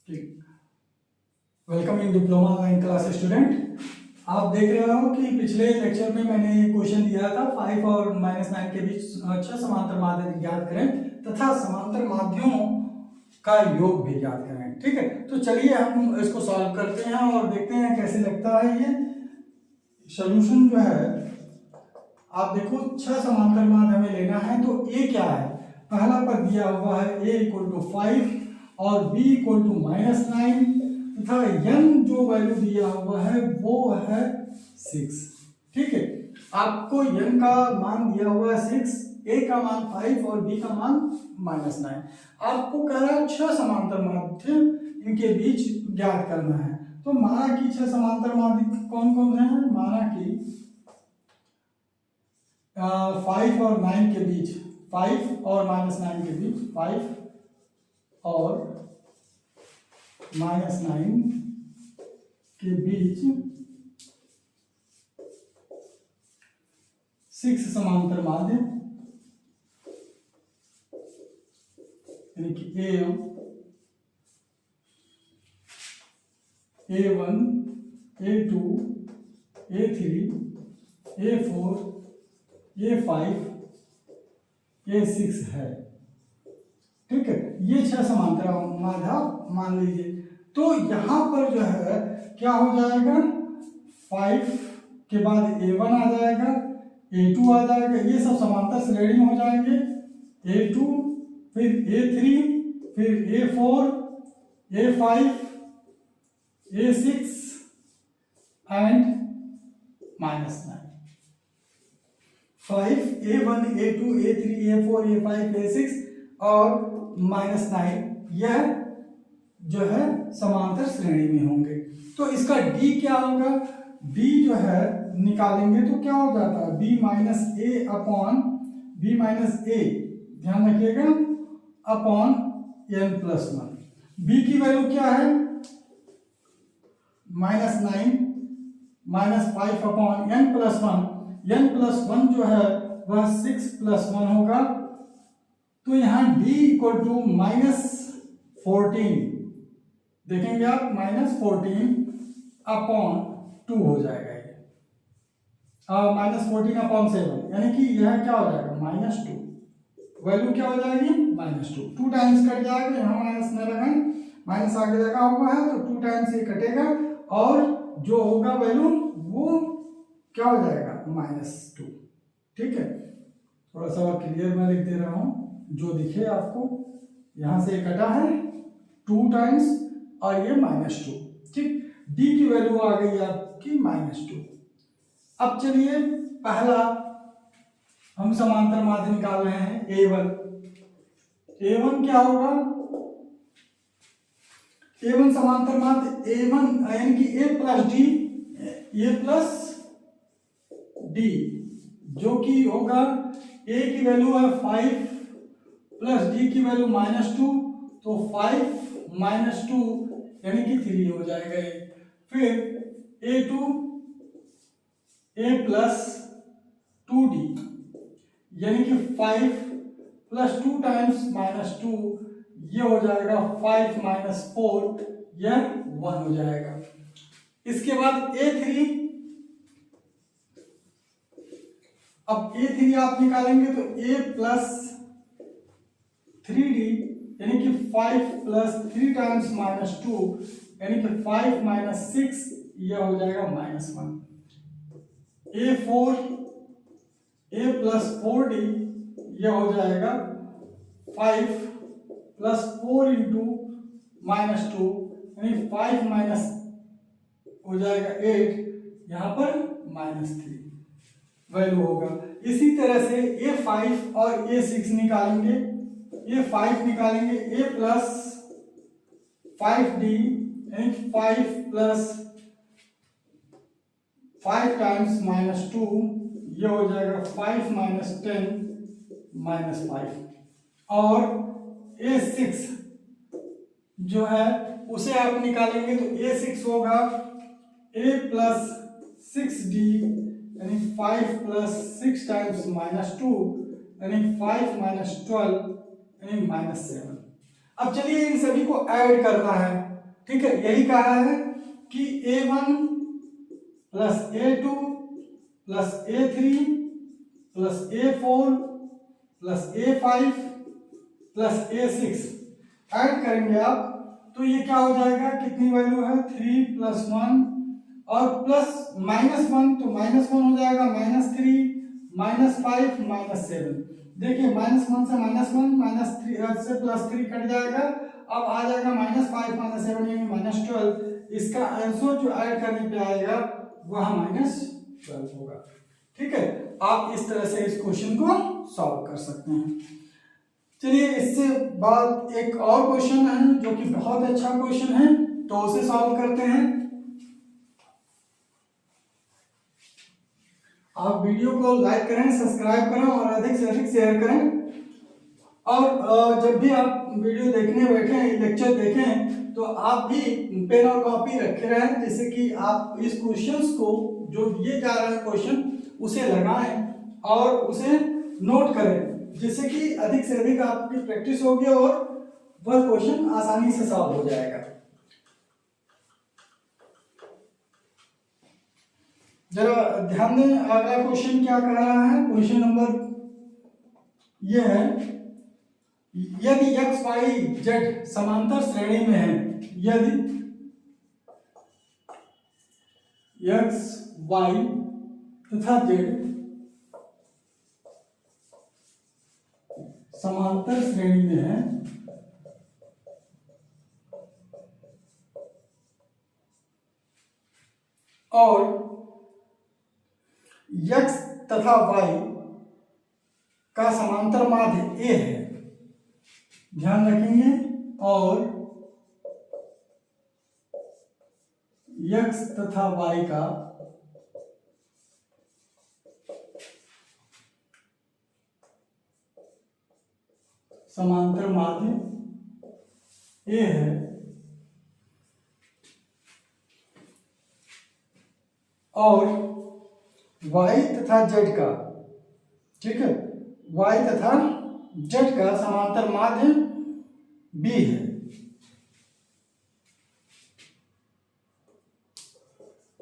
Welcome in diploma online class student. आप देख रहे हो कि पिछले लेक्चर में मैंने क्वेश्चन दिया था 5 और -9 के बीच समांतर माध्य ज्ञात करें तथा समांतर माध्यों का योग भी ज्ञात करें। ठीक है, तो चलिए हम इसको सॉल्व करते हैं और देखते हैं कैसे लगता है। ये सॉल्यूशन जो है आप देखो 6 समांतर माध्य हमें लेना है। तो ए क्या है, पहला पद दिया हुआ है a = 5 और b = -9 तथा n जो वैल्यू दिया हुआ है वो है 6। ठीक है, आपको n का मान दिया हुआ है 6, a का मान 5 और b का मान -9। आपको कह रहा है 6 समांतर माध्य इनके बीच ज्ञात करना है। तो माना कि 6 समांतर माध्य कौन कौन है, माना कि 5 और 9 के बीच, 5 और -9 के बीच, 5 और -9 के बीच 6 समांतर माध्य यानी कि A1, A2, A3, A4, A5, A6 है। ठीक है, ये 6 समांतर माध्य मान लीजिए। तो यहाँ पर जो है क्या हो जाएगा, 5 के बाद A1 आ जाएगा, A2 आ जाएगा, ये सब समांतर श्रेणी में हो जाएंगे। A2, फिर A3, फिर A4, A5, A6 and -9। 5, A1, A2, A3, A4, A5, A6 और -9 यह जो है समांतर श्रेणी में होंगे। तो इसका D क्या होगा, D जो है निकालेंगे तो क्या हो जाता है, B - A upon B - A, ध्यान रखिएगा, अपॉन n+1। B की वैल्यू क्या है, -9 -5 अपॉन n+1। n+1 जो है वह 6+1 होगा। तो यहाँ D = -14, देखेंगे आप, -14 अपॉन 2 हो जाएगा ये, -14 अपॉन 7, यानी कि यह क्या हो जाएगा, -2। वैल्यू क्या हो जाएगी, -2। 2 टाइम्स कट जाएगा, यहाँ माइनस न लगाएं, माइनस आगे लगा हुआ है तो 2 टाइम्स ये कटेगा और जो होगा वैल्यू वो क्या हो जाएगा, -2। ठीक है, थोड़ा सा और क्लियर मैं लिख दे रहा हूँ, जो दिखे आपको। यहाँ से कटा है 2 टाइम्स और ये -2। ठीक, D की वैल्यू आ गई आपकी -2। अब चलिए पहला हम समांतर माध्य निकाल रहे हैं, A1। A1 क्या होगा, A1 समांतर माध्य A1 यानी कि A प्लस D, जो कि होगा A की वैल्यू है 5 प्लस D की वैल्यू -2, तो 5 - 2 यानी कि 3 हो जाएगा ये। फिर A2 A प्लस 2D यानी कि 5 प्लस 2 टाइम्स -2, ये हो जाएगा 5 - 4, यह 1 हो जाएगा। इसके बाद A3, अब A3 आप निकालेंगे तो A प्लस 3D यानी कि 5 प्लस 3 टाइम्स -2 यानी कि 5 - 6, यह हो जाएगा -1। A4 A प्लस 4D यह हो जाएगा 5 प्लस 4 इंटू -2 यानी 5 हो जाएगा 8, यहाँ पर -3 वैल्यू होगा। इसी तरह से A5 और A6 निकालेंगे। A5 निकालेंगे, A प्लस 5D यानी 5 प्लस 5 टाइम्स -2, ये हो जाएगा 5 - 10 -5। और A6 जो है उसे आप निकालेंगे तो A6 होगा A प्लस 6D यानी 5 प्लस 6 टाइम्स -2 यानी 5 - 12 यानी -7। अब चलिए इन सभी को ऐड करना है। ठीक है, यही कहा है कि A1 plus A2 plus A3 plus A4 plus A5 plus A6 add करेंगे आप तो ये क्या हो जाएगा, कितनी वैल्यू है 3 प्लस 1 और प्लस -1 तो -1 हो जाएगा -3 -5 -7। देखिए -1 से -1 -3 से +3 कट जाएगा, अब आ जाएगा -5 -7 यानी -12। इसका आंसर जो ऐड करने पे आएगा वह -12 होगा। ठीक है, आप इस तरह से इस क्वेश्चन को सॉल्व कर सकते हैं। चलिए इससे बाद एक और क्वेश्चन है जो कि बहुत अच्छा क्वेश्चन है, तो उसे सॉल्व करते हैं। आप वीडियो को लाइक करें, सब्सक्राइब करें और अधिक से अधिक शेयर करें। और जब भी आप वीडियो देखने बैठें, लेक्चर देखें, तो आप भी पेन और कॉपी रखे रहें, जिससे कि आप इस क्वेश्चंस को जो दिए जा रहे हैं क्वेश्चन उसे लगाएं और उसे नोट करें, जिससे कि अधिक से अधिक आपकी प्रैक्टिस होगी और वह क्वेश्चन आसानी से सॉल्व हो जाएगा। जरा ध्यान दें, अगला क्वेश्चन क्या कह रहा है। क्वेश्चन नंबर यह है, यदि x y z समांतर श्रेणी में है, यदि x y तथा z समांतर श्रेणी में है और x तथा y का समांतर माध्य a है, ध्यान रखेंगे, और x तथा y का समांतर माध्य a है, और y तथा z का, ठीक है, y तथा z का समांतर माध्य b है,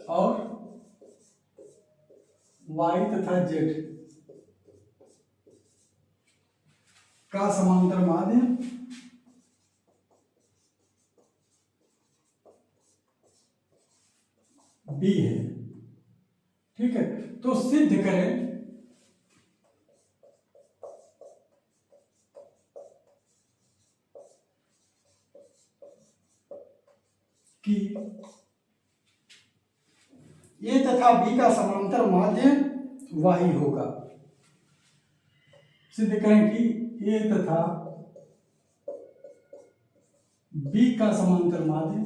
और y तथा z का समांतर माध्य b है। ठीक है, तो सिद्ध करें कि a तथा b का समांतर माध्य y होगा। सिद्ध करें कि a तथा b का समांतर माध्य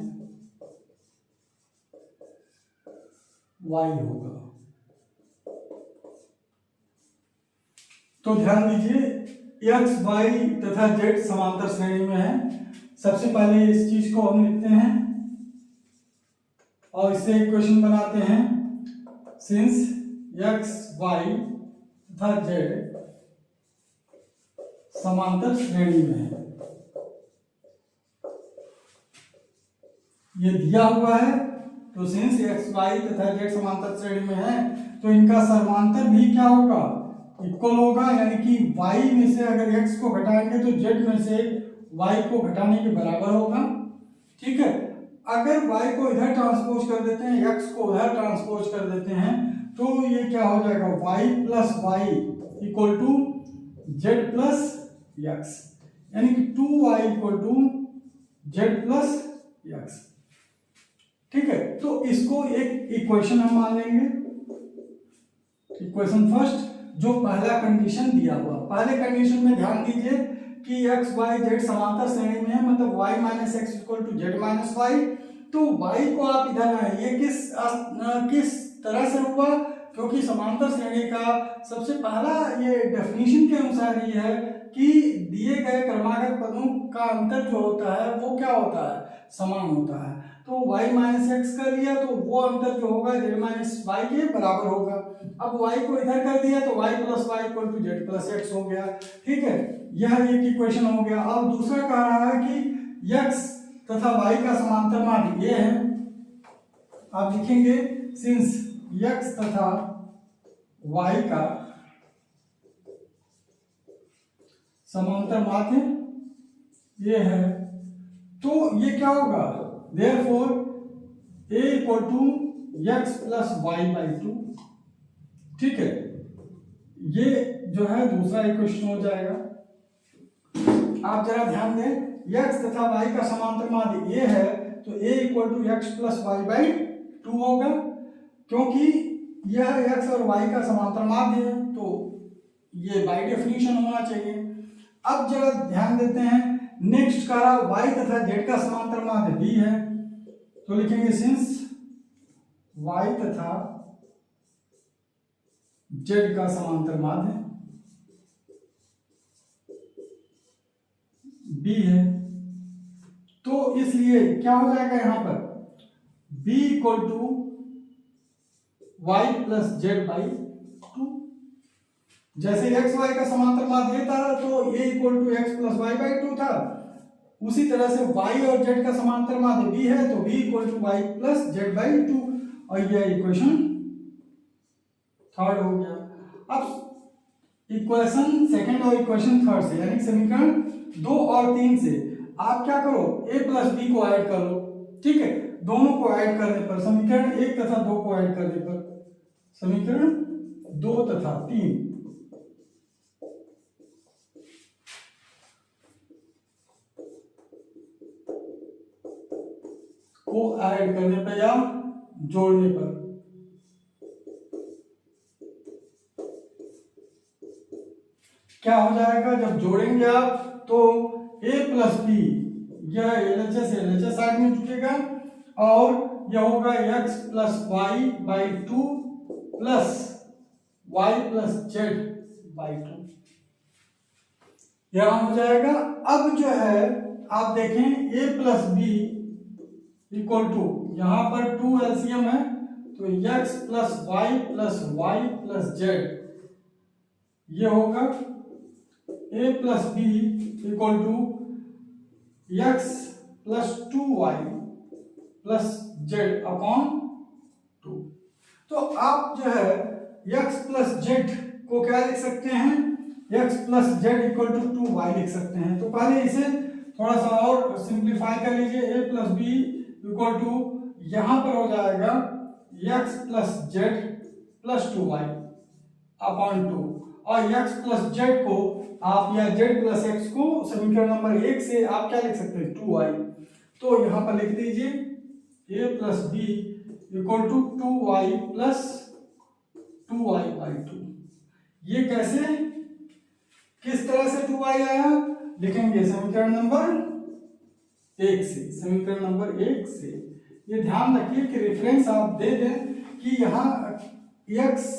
y होगा। तो ध्यान दीजिए, x y तथा z समांतर श्रेणी में है। सबसे पहले इस चीज को हम लिखते हैं और इससे एक क्वेश्चन बनाते हैं। सिंस x y तथा z समांतर श्रेणी में है, ये दिया हुआ है, तो सिंस x y तथा z समांतर श्रेणी में है तो इनका समांतर भी क्या होगा, इक्वल होगा, यानी कि y में से अगर x को घटाएंगे तो z में से y को घटाने के बराबर होगा। ठीक है, अगर y को इधर ट्रांसपोज कर देते हैं, x को उधर ट्रांसपोज कर देते हैं, तो ये क्या हो जाएगा, y plus Y equal to Z plus X, यानी कि 2y equal to Z plus X. ठीक है, तो इसको एक इक्वेशन हम मान लेंगे। इक्वेशन फर्स्ट, जो पहला कंडीशन दिया हुआ, पहले कंडीशन में ध्यान दीजिए कि x y z समांतर श्रेणी में है, मतलब y minus X equal to Z minus Y. तो y को आप इधर लाए, ये किस तरह से हुआ, क्योंकि समांतर श्रेणी का सबसे पहला ये डेफिनेशन के अनुसार ये है कि दिए गए क्रमागत पदों का अंतर जो होता है वो क्या होता है, समान होता है। तो y माइनस एक्स कर लिया तो वो अंतर जो होगा z माइनस वाई के बराबर होगा। अब y को इधर कर दिया तो y plus Y equal to Z plus X हो गया। ठीक है, यह एक इक्वेशन हो गया। अब दूसरा कह रहा है कि x तथा y का समांतर माध्य ये है। आप लिखेंगे सिंस x तथा y का समांतर माध्य ये है, तो ये क्या होगा, therefore a equal to x plus Y by two. ठीक है, ये जो है दूसरा इक्वेशन हो जाएगा। आप जरा ध्यान दें, x तथा y का समांतर माध्य ये है, तो a equal to X plus Y by two होगा, क्योंकि यह x और y का समांतर माध्य है, तो ये बाय डेफिनेशन होना चाहिए। अब जरा ध्यान देते हैं, नेक्स्ट का y तथा z का समांतर माध्य b है, तो लिखेंगे सिंस y तथा z का समांतर माध्य b है, तो इसलिए क्या हो जाएगा यहाँ पर b equal to Y plus Z by two. जैसे एक्स वाई का समांतर माध्य था तो a equal to X plus Y by two था, उसी तरह से y और z का समांतर माध्य b है, तो b equal to Y plus Z by two, और यह इक्वेशन थर्ड हो गया। अब इक्वेशन सेकंड और इक्वेशन थर्ड से, यानी समीकरण 2 और 3 से आप क्या करो, a प्लस बी को ऐड करो। ठीक है, दोनों को ऐड करने पर, समीकरण 1 तथा 2 को ऐड करने पर, समीकरण 2 तथा 3 को ऐड करने पर या जोड़ने पर क्या हो जाएगा, जब जोड़ेंगे आप तो a प्लस बी, यह LHS साइड में जुड़ेगा, और यह होगा x plus Y by two plus Y plus Z by two, यह हो जाएगा। अब जो है आप देखें a plus B equal to, यहां पर 2 एलसीएम है, तो x plus Y plus Z, ये होगा a plus B equal to X plus 2y plus Z upon 2। तो आप जो है x प्लस जेड को क्या लिख सकते हैं, x plus Z equal to 2y लिख सकते हैं। तो पहले इसे थोड़ा सा और सिंप्लीफाई कर लीजिए, a plus B equal to यहां पर हो जाएगा x plus Z plus 2y upon 2, और x प्लस जेड को आप या z प्लस x को समीकरण नंबर 1 से आप क्या लिख सकते हैं, 2y। तो यहां पर लिख दीजिए a plus B equal to 2y plus 2y by 2। ये कैसे, किस तरह से 2y आया, लिखेंगे समीकरण नंबर 1 से, समीकरण नंबर 1 से। ये ध्यान रखिए कि रेफरेंस आप दे दें कि यहाँ x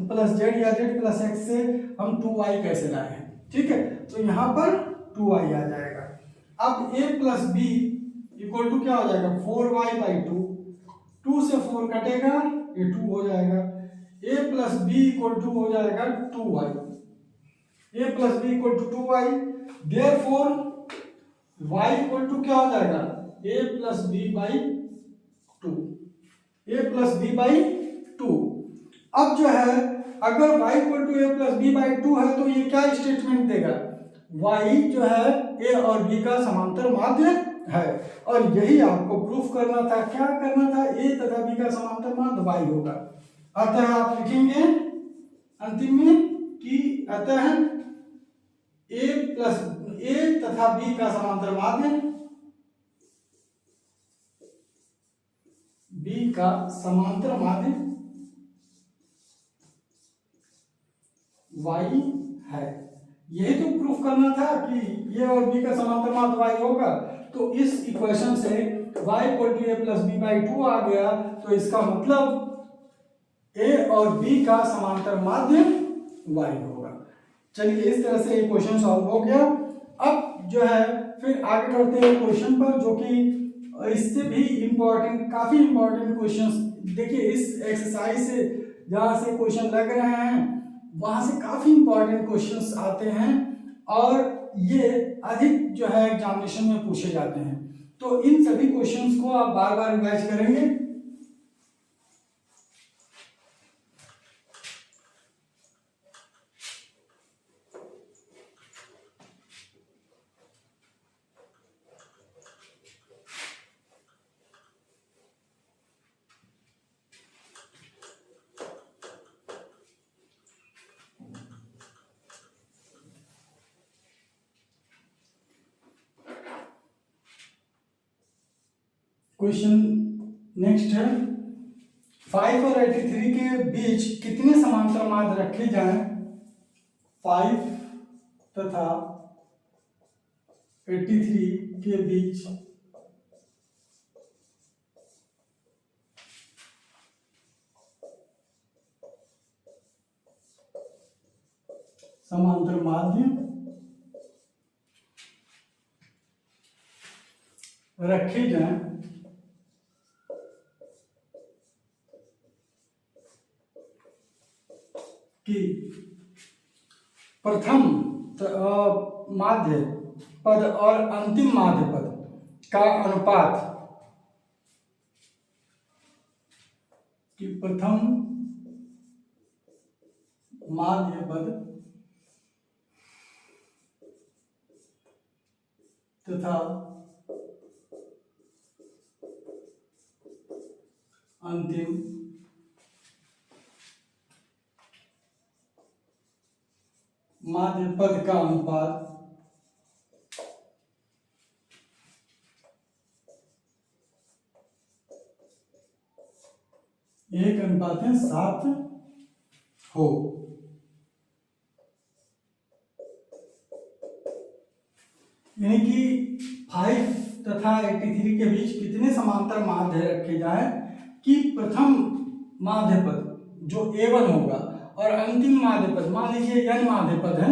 प्लस जेड या जेड प्लस एक्स से हम 2y कैसे लाए हैं। ठीक है, तो यहाँ पर 2y आ जाएगा। अब a plus B equal to क्या हो जाएगा, 4y बाई 2, 2 से 4 कटेगा, ये 2 हो जाएगा। a plus B equal to हो जाएगा 2y, a plus B equal to 2y, therefore y equal to क्या हो जाएगा, a plus B by 2, a plus B by 2। अब जो है अगर y equal to a plus B by 2 है, तो ये क्या स्टेटमेंट देगा, y जो है a और b का समांतर माध्य है, और यही आपको प्रूफ करना था। क्या करना था, a तथा b का समांतर माध्य y होगा। अतः आप लिखेंगे अंतिम में कि अतः a तथा b का समांतर माध्य, b का समांतर माध्य y है। यही तो प्रूफ करना था कि ये और b का समांतर माध्य y होगा। तो इस इक्वेशन से y equal to a plus B by 2 आ गया, तो इसका मतलब a और b का समांतर माध्य y होगा। चलिए इस तरह से ये क्वेश्चन सॉल्व हो गया। अब जो है फिर आगे बढ़ते हैं क्वेश्चन पर, जो कि इससे भी इम्पोर्टेंट, काफी इम्पोर्टेंट क्वेश्चंस। देखिए इस एक्सरसाइज से जहाँ से क्वेश्चन लग रहे हैं वहां से काफी इंपॉर्टेंट क्वेश्चंस आते हैं, और ये अधिक जो है एग्जामिनेशन में पूछे जाते हैं। तो इन सभी क्वेश्चंस को आप बार बार रिवाइज करेंगे। क्वेश्चन नेक्स्ट है, 5 और 83 के बीच कितने समांतर माध्य रखे जाएं? 5 तथा 83 के बीच समांतर माध्य रखे जाएं कि प्रथम माध्य पद और अंतिम माध्य पद का अनुपात, कि प्रथम माध्य पद तथा अंतिम माध्य पद का अनुपात 1:7 हो। यानी कि 5 तथा 83 के बीच कितने समांतर माध्य रखे जाए कि प्रथम माध्य पद जो A1 होगा और अंतिम माध्य पद, मान लीजिए n माध्य पद है,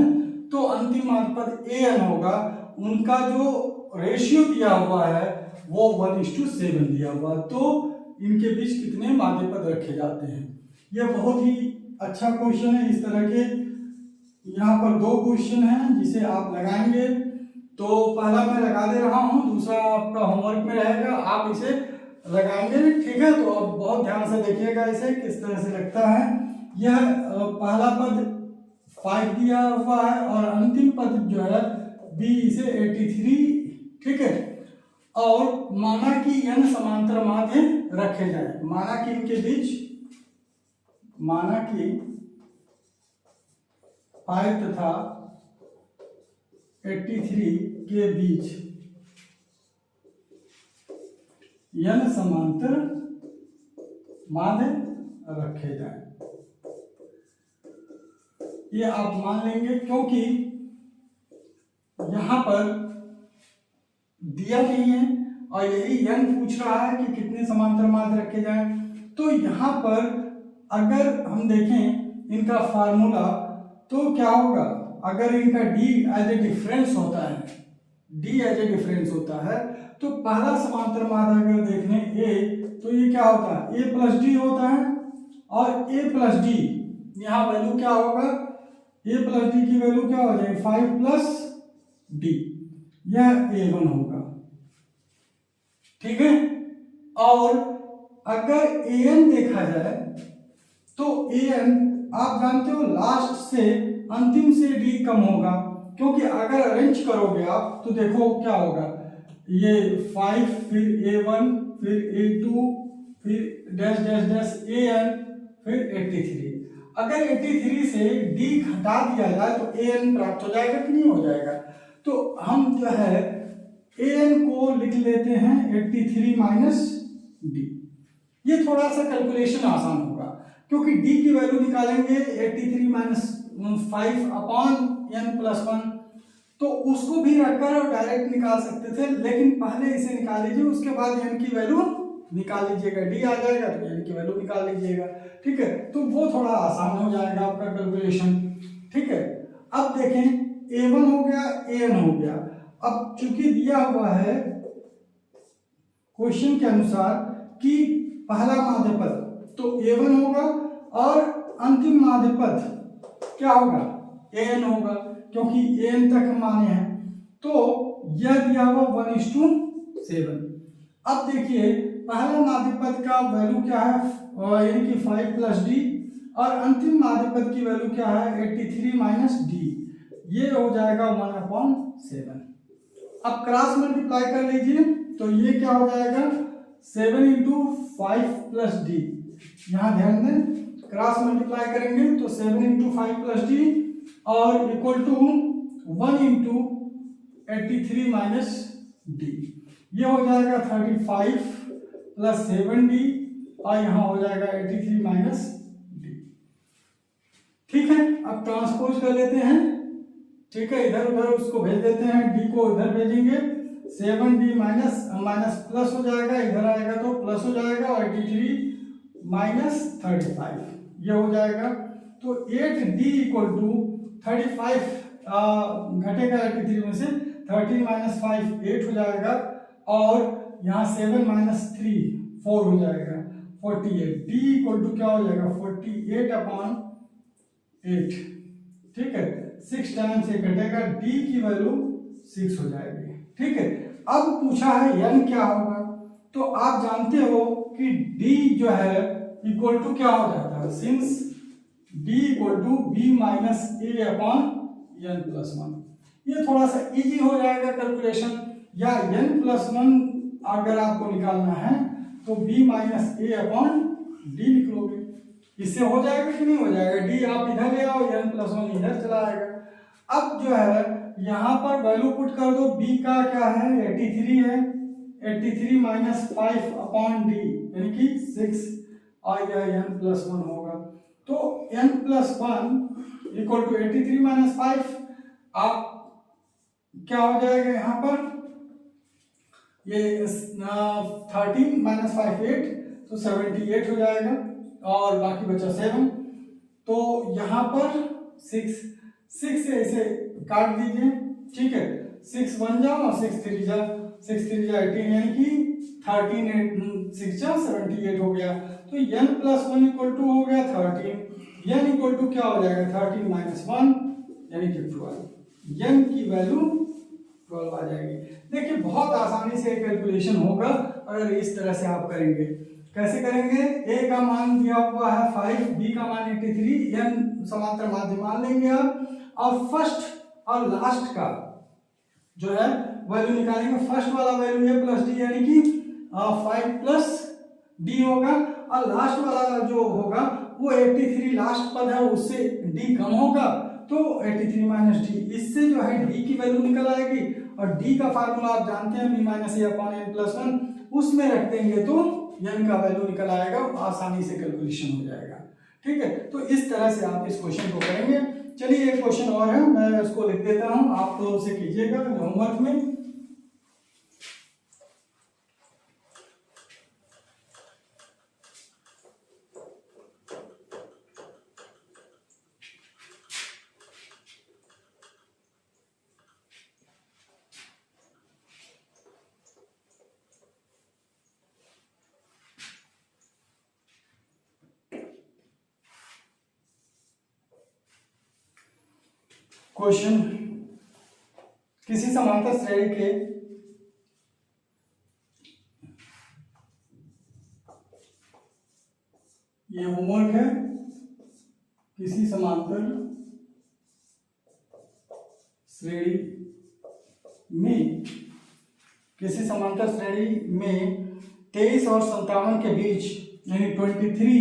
तो अंतिम माध्य पद AN होगा, उनका जो रेशियो दिया हुआ है वो 1:7 दिया हुआ, तो इनके बीच कितने माध्य पद रखे जाते हैं। यह बहुत ही अच्छा क्वेश्चन है। इस तरह के यहाँ पर 2 क्वेश्चन हैं जिसे आप लगाएंगे। तो पहला मैं लगा दे रहा हूँ, दूसरा आपका होमवर्क में रहेगा, आप इसे लगाएंगे, ठीक है। तो अब बहुत ध्यान से देखिएगा इसे किस तरह से लगता है। यह पहला पद 5 दिया हुआ है और अंतिम पद जो है B इसे 83, ठीक है। और माना कि n समांतर माध्य रखे जाए, माना कि इनके बीच, माना कि 5 तथा 83 के बीच n समांतर माध्य रखे जाए। ये आप मान लेंगे क्योंकि यहां पर दिया नहीं है और यही n पूछ रहा है कि कितने समांतर माध्य रखे जाएं। तो यहां पर अगर हम देखें इनका फार्मूला तो क्या होगा, अगर इनका d एज ए डिफरेंस होता है, d एज ए डिफरेंस होता है, तो पहला समांतर माध्य अगर देखें a, तो ये क्या होता है a प्लस डी होता है, और a प्लस डी यहाँ वैल्यू क्या होगा, a प्लस डी की वैल्यू क्या हो जाएगी 5 प्लस डी, यह a1 होगा, ठीक है। और अगर an देखा जाए तो an आप जानते हो लास्ट से अंतिम से d कम होगा, क्योंकि अगर अरेंज करोगे आप तो देखो क्या होगा, ये 5 फिर a1 फिर a2 फिर डैश डैश डैश an फिर 83। अगर 83 से d घटा दिया जाए तो an प्राप्त हो जाएगा कि नहीं हो जाएगा। तो हम जो है an को लिख लेते हैं 83 माइनस d। ये थोड़ा सा कैलकुलेशन आसान होगा क्योंकि d की वैल्यू निकालेंगे 83 माइनस 5 अपॉन n प्लस 1, तो उसको भी रखकर डायरेक्ट निकाल सकते थे, लेकिन पहले इसे निकाल लीजिए, उसके बाद n की वैल्यू निकाल लीजिएगा, d आ जाएगा तो n की वैल्यू निकाल लीजिएगा, ठीक है। तो वो थोड़ा आसान हो जाएगा आपका कैलकुलेशन, ठीक है। अब देखें a1 हो गया, an हो गया। अब चूंकि दिया हुआ है क्वेश्चन के अनुसार कि पहला माध्य पद तो a1 होगा और अंतिम माध्य पद क्या होगा an होगा, क्योंकि an तक माने हैं, तो यह दिया हुआ 1:7 7। अब देखिए पहला माध्य पद का वैल्यू क्या है, यानी कि 5 प्लस डी, और अंतिम माध्य पद की वैल्यू क्या है 83 माइनस डी, ये हो जाएगा 1/7। अब क्रॉस मल्टीप्लाई कर लीजिए तो ये क्या हो जाएगा 7 इंटू 5 प्लस डी, यहाँ ध्यान दें क्रॉस मल्टीप्लाई करेंगे तो 7 इंटू 5 प्लस डी और equal to 1 into 83 minus D, ये हो जाएगा 35 प्लस 7d और यहाँ हो जाएगा 83 माइनस डी। ठीक है, अब ट्रांसपोज कर लेते हैं। ठीक है, इधर उधर उसको भेज देते हैं, d को इधर भेजेंगे 7d माइनस माइनस प्लस हो जाएगा, इधर आएगा तो प्लस हो जाएगा और 83 माइनस 35 ये हो जाएगा। तो 8d इक्वल टू 35 घटेगा 83 में से 13 माइनस 5 8 हो जाएगा और यहाँ 7 माइनस 3 4 हो जाएगा 48। d इक्वल टू क्या हो जाएगा 48/8। ठीक है, 6 टाइम से घटेगा, d की वैल्यू 6 हो जाएगी। ठीक है, अब पूछा है n क्या होगा, तो आप जानते हो कि d जो है इक्वल टू क्या हो जाता है, since d equal to b minus a/n plus 1, ये थोड़ा सा इजी हो जाएगा कैलकुलेशन, या n प्लस 1 अगर आपको निकालना है तो b माइनस a/d लिख लोगे, इससे हो जाएगा कि नहीं हो जाएगा, d आप इधर ले आओ n प्लस 1 इधर चला आएगा। अब जो है यहाँ पर वैल्यू पुट कर दो, b का क्या है 83 है, 83 माइनस 5/d यानी कि 6 और यह n प्लस 1 होगा, तो n plus 1 equal to 83 minus 5, आप क्या हो जाएगा यहाँ पर ये 13 माइनस 5 8 तो 78 हो जाएगा और बाकी बचा 7, तो यहाँ पर 6 से इसे काट दीजिए। ठीक है, 6 1 जा और 6 3 जा 18 यानी कि 13 6 जा 78 हो गया, तो n प्लस 1 इक्वल टू हो गया 13, n इक्वल टू क्या हो जाएगा 13 माइनस 1 यानी कि 12, n की वैल्यू 12 आ जाएगी। देखिए बहुत आसानी से कैलकुलेशन होगा अगर इस तरह से आप करेंगे। कैसे करेंगे, a का मान दिया हुआ है 5, b का मान 83, n समांतर माध्य मान लेंगे आप, और फर्स्ट और लास्ट का जो है वैल्यू निकालेंगे। फर्स्ट वाला वैल्यू a प्लस डी यानी कि 5 प्लस डी होगा, और लास्ट वाला जो होगा वो 83 लास्ट पद है उससे d कम होगा तो 83 माइनस डी, इससे जो है d की वैल्यू निकल आएगी, और d का फार्मूला आप जानते हैं b माइनस a/n प्लस 1, उसमें रख देंगे तो n का वैल्यू निकल आएगा, आसानी से कैलकुलेशन हो जाएगा। ठीक है, तो इस तरह से आप इस क्वेश्चन को करेंगे। चलिए एक क्वेश्चन और है, मैं उसको लिख देता हूँ, आप तो उसे कीजिएगा होमवर्क में। क्वेश्चन, किसी समांतर श्रेणी के ये होमवर्क है, किसी समांतर श्रेणी में 23 और 57 के बीच यानी 23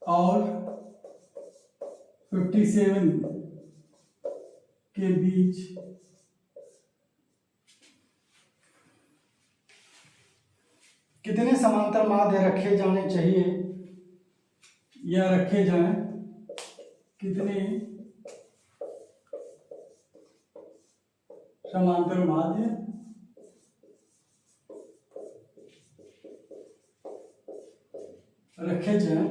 और 57 के बीच कितने समांतर माध्य रखे जाने चाहिए या रखे जाएं, कितने समांतर माध्य रखे जाएं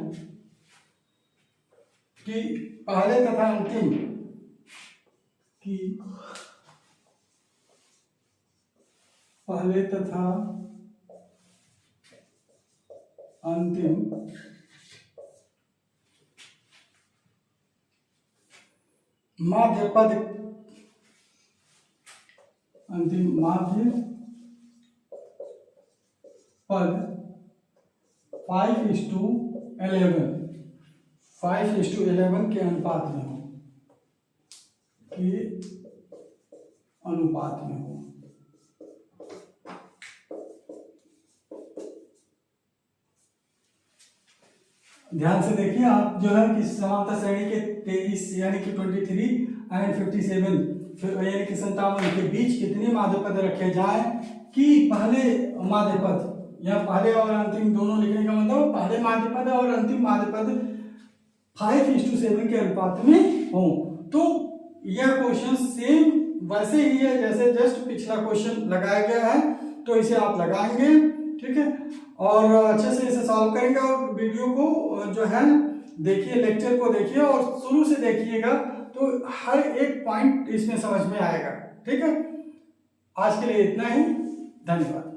कि पहले तथा अंतिम की पहले तथा अंतिम माध्य पद, अंतिम माध्य पद 5:11 5:11 के अनुपात में हो, ध्यान से देखिए आप जो है कि समांतर श्रेणी के 23 यानी कि 23 एंड 57 यानी कि 57 के बीच कितने माध्य पद रखे जाए कि पहले माध्य पद या पहले और अंतिम दोनों लिखने का मतलब पहले माध्य पद और अंतिम माध्य पद 5:7 के अनुपात में हो। तो यह क्वेश्चन सेम वैसे ही है जैसे जस्ट पिछला क्वेश्चन लगाया गया है, तो इसे आप लगाएंगे, ठीक है, और अच्छे से इसे सॉल्व करेंगे। और वीडियो को जो है देखिए, लेक्चर को देखिए और शुरू से देखिएगा तो हर एक पॉइंट इसमें समझ में आएगा, ठीक है। आज के लिए इतना ही, धन्यवाद।